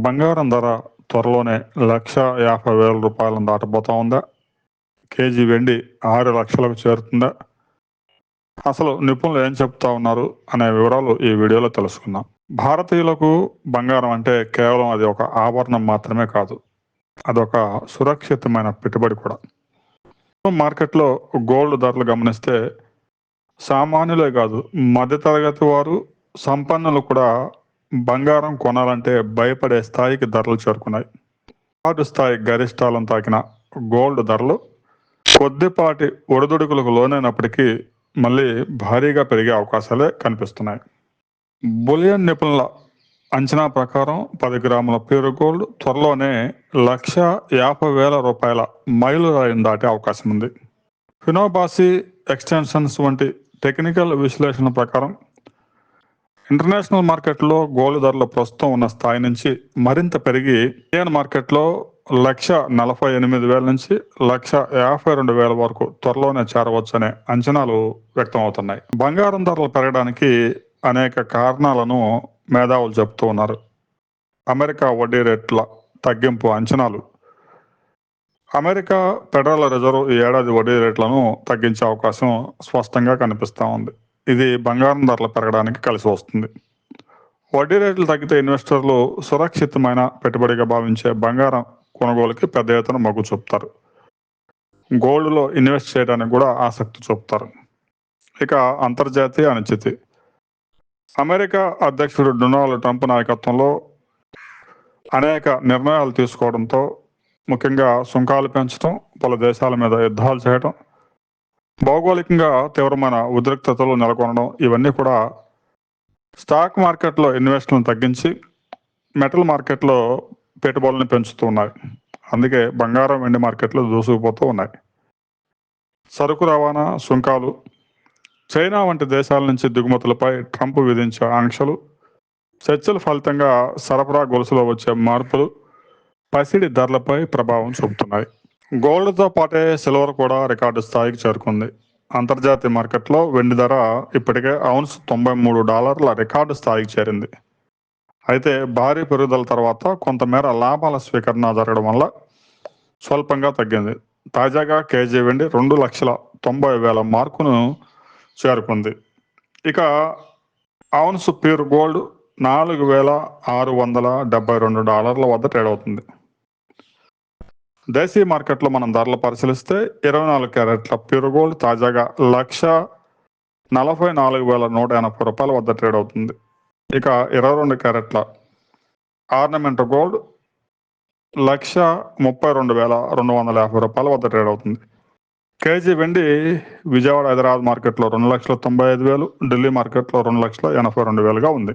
బంగారం ధర త్వరలోనే రూ. 1,50,000 దాటబోతా ఉందా? కేజీ వెండి 6,00,000లకు చేరుతుందా? అసలు నిపుణులు ఏం చెప్తా ఉన్నారు అనే వివరాలు ఈ వీడియోలో తెలుసుకుందాం. భారతీయులకు బంగారం అంటే కేవలం అది ఒక ఆభరణం మాత్రమే కాదు, అదొక సురక్షితమైన పెట్టుబడి కూడా. మార్కెట్లో గోల్డ్ ధరలు గమనిస్తే సామాన్యులే కాదు, మధ్యతరగతి వారు, సంపన్నులు కూడా బంగారం కొనాలంటే భయపడే స్థాయికి ధరలు చేరుకున్నాయి. రికార్డు స్థాయి గరిష్టాలను తాకిన గోల్డ్ ధరలు కొద్దిపాటి ఒడిదుడుకులకు లోనైనప్పటికీ మళ్ళీ భారీగా పెరిగే అవకాశాలే కనిపిస్తున్నాయి. బులియన్ నిపుణుల అంచనా ప్రకారం 10 గ్రాముల ప్యూర్ గోల్డ్ త్వరలోనే రూ. 1,50,000 మైలురాయిని దాటే అవకాశం ఉంది. ఫినోబాసి ఎక్స్టెన్షన్స్ వంటి టెక్నికల్ విశ్లేషణ ప్రకారం ఇంటర్నేషనల్ మార్కెట్లో గోల్డ్ ధరలు ప్రస్తుతం ఉన్న స్థాయి నుంచి మరింత పెరిగి ఇండియన్ మార్కెట్లో 1,48,000 నుంచి 1,52,000 వరకు త్వరలోనే చేరవచ్చనే అంచనాలు వ్యక్తం అవుతున్నాయి. బంగారం ధరలు పెరగడానికి అనేక కారణాలను మేధావులు చెబుతూ ఉన్నారు. అమెరికా వడ్డీ రేట్ల తగ్గింపు అంచనాలు. అమెరికా ఫెడరల్ రిజర్వ్ ఈ ఏడాది వడ్డీ రేట్లను తగ్గించే అవకాశం స్పష్టంగా కనిపిస్తూ ఉంది. ఇది బంగారం ధరలు పెరగడానికి కలిసి వస్తుంది. వడ్డీ రేట్లు తగ్గితే ఇన్వెస్టర్లు సురక్షితమైన పెట్టుబడిగా భావించే బంగారం కొనుగోలుకి పెద్ద ఎత్తున మొగ్గు చూపుతారు. గోల్డ్లో ఇన్వెస్ట్ చేయడానికి కూడా ఆసక్తి చూపుతారు. ఇక అంతర్జాతీయ అనిశ్చితి. అమెరికా అధ్యక్షుడు డొనాల్డ్ ట్రంప్ నాయకత్వంలో అనేక నిర్ణయాలు తీసుకోవడంతో, ముఖ్యంగా సుంకాలు పెంచడం, పలు దేశాల మీద యుద్ధాలు చేయడం, భౌగోళికంగా తీవ్రమైన ఉద్రిక్తతలు నెలకొనడం, ఇవన్నీ కూడా స్టాక్ మార్కెట్లో ఇన్వెస్ట్లను తగ్గించి మెటల్ మార్కెట్లో పెట్టుబడులను పెంచుతూ ఉన్నాయి. అందుకే బంగారం, వెండి మార్కెట్లు దూసుకుపోతూ ఉన్నాయి. సరుకు రవాణా సుంకాలు, చైనా వంటి దేశాల నుంచి దిగుమతులపై ట్రంప్ విధించే ఆంక్షలు, చర్చల ఫలితంగా సరఫరా గొలుసులో వచ్చే మార్పులు పసిడి ధరలపై ప్రభావం చూపుతున్నాయి. గోల్డ్తో పాటే సిల్వర్ కూడా రికార్డు స్థాయికి చేరుకుంది. అంతర్జాతీయ మార్కెట్లో వెండి ధర ఇప్పటికే ఔన్స్ $93 రికార్డు స్థాయికి చేరింది. అయితే భారీ పెరుగుదల తర్వాత కొంతమేర లాభాల స్వీకరణ జరగడం వల్ల స్వల్పంగా తగ్గింది. తాజాగా కేజీ వెండి 2,90,000 మార్కును చేరుకుంది. ఇక ఔన్స్ ప్యూర్ గోల్డ్ $4,672 వద్ద ట్రేడ్ అవుతుంది. దేశీయ మార్కెట్లో మనం ధరలు పరిశీలిస్తే 24 క్యారెట్ల ప్యూర్ గోల్డ్ తాజాగా $1,44,180 వద్ద ట్రేడ్ అవుతుంది. ఇక 22 క్యారెట్ల ఆర్నమెంట్ గోల్డ్ $1,32,250 వద్ద ట్రేడ్ అవుతుంది. కేజీ వెండి విజయవాడ, హైదరాబాద్ మార్కెట్లో 2,95,000, ఢిల్లీ మార్కెట్లో 2,82,000 ఉంది.